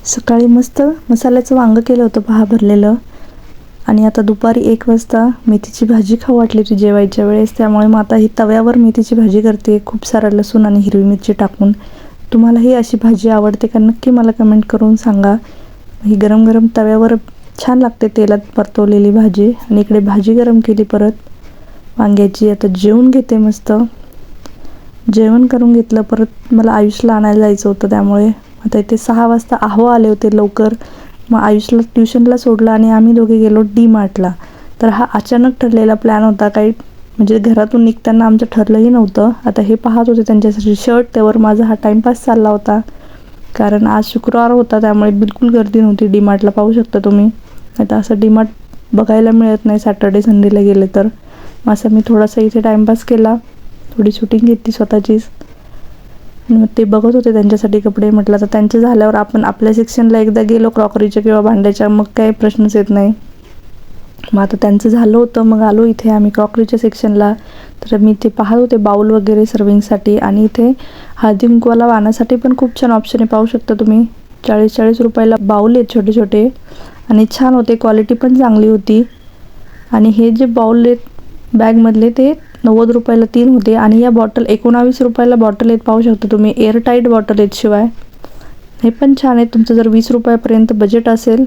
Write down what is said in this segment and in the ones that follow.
सकाळी मस्त मसाल्याचं वांगं केलं होतं पहा भरलेलं. आणि आता दुपारी 1 वाजता मेथीची भाजी खाऊ वाटली होती जेवायच्या वेळेस, त्यामुळे मग आता ही तव्यावर मेथीची भाजी करते खूप सारा लसूण आणि हिरवी मिरची टाकून. तुम्हालाही अशी भाजी आवडते का नक्की मला कमेंट करून सांगा. ही गरम गरम तव्यावर छान लागते तेलात परतवलेली भाजी. आणि इकडे भाजी गरम केली परत वांग्याची. आता जेवून घेते मस्त. जेवण करून घेतलं. परत मला आयुषला आणायला जायचं होतं, त्यामुळे आता इथे 6 वाजता आहो आले होते लवकर. मग आयुषला ट्युशनला सोडलं आणि आम्ही दोघे गेलो डी-मार्टला. तर हा अचानक ठरलेला प्लॅन होता, काही म्हणजे घरातून निघताना आमचं ठरलंही नव्हतं. आता हे पाहत होते त्यांच्यासाठी शर्ट, त्यावर माझा हा टाईमपास चालला होता. कारण आज शुक्रवार होता, त्यामुळे बिलकुल गर्दी नव्हती डी-मार्टला. पाहू शकता तुम्ही. आता असं डी-मार्ट बघायला मिळत नाही सॅटर्डे संडेला गेले तर. असं मी थोडासा इथे टाईमपास केला, थोडी शूटिंग घेतली स्वतःचीच. मग ते बघत होते त्यांच्यासाठी कपडे. म्हटलं तर त्यांचे झाल्यावर आपण आपल्या सेक्शनला एकदा गेलो क्रॉकरीच्या किंवा भांड्याच्या, मग काही प्रश्नच येत नाही. मग आता त्यांचं झालं होतं, मग आलो इथे आम्ही क्रॉकरीच्या सेक्शनला. तर मी ते पाहत होते बाऊल वगैरे सर्विंगसाठी. आणि इथे हळदी कुंकवाला वाहण्यासाठी पण खूप छान ऑप्शन आहे. पाहू शकता तुम्ही 40-40 रुपयाला बाऊल आहेत छोटे छोटे, आणि छान होते, क्वालिटी पण चांगली होती. आणि हे जे बाऊल आहेत बॅगमधले ते 90 रुपयाला 3 होते. आणि या बॉटल 19 रुपयाला बॉटल आहेत. पाहू शकता तुम्ही, एअरटाईट बॉटल आहेत. शिवाय हे पण छान आहे. तुमचं जर 20 रुपयापर्यंत बजेट असेल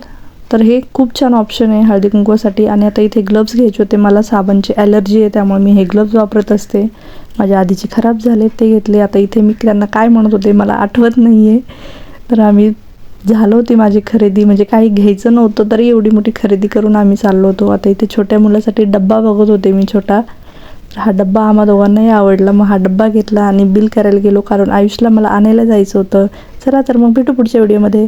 तर हे खूप छान ऑप्शन आहे हळदी कुंकवासाठी. आणि आता इथे ग्लव्स घ्यायचे होते मला. साबणची ॲलर्जी आहे, त्यामुळे मी हे ग्लव्स वापरत असते. माझ्या आधीचे खराब झाले, ते घेतले. आता इथे मी त्यांना काय म्हणत होते मला आठवत नाही आहे. तर आम्ही झालं होती माझी खरेदी, म्हणजे काही घ्यायचं नव्हतं तरी एवढी मोठी खरेदी करून आम्ही चाललो होतो. आता इथे छोट्या मुलासाठी डब्बा बघत होते मी छोटा. हा डब्बा आम्हा दोघांनाही आवडला. मग हा डब्बा घेतला आणि बिल करायला गेलो, कारण आयुषला मला आणायला जायचं होतं. चला तर मग भेटू पुढच्या व्हिडिओमध्ये.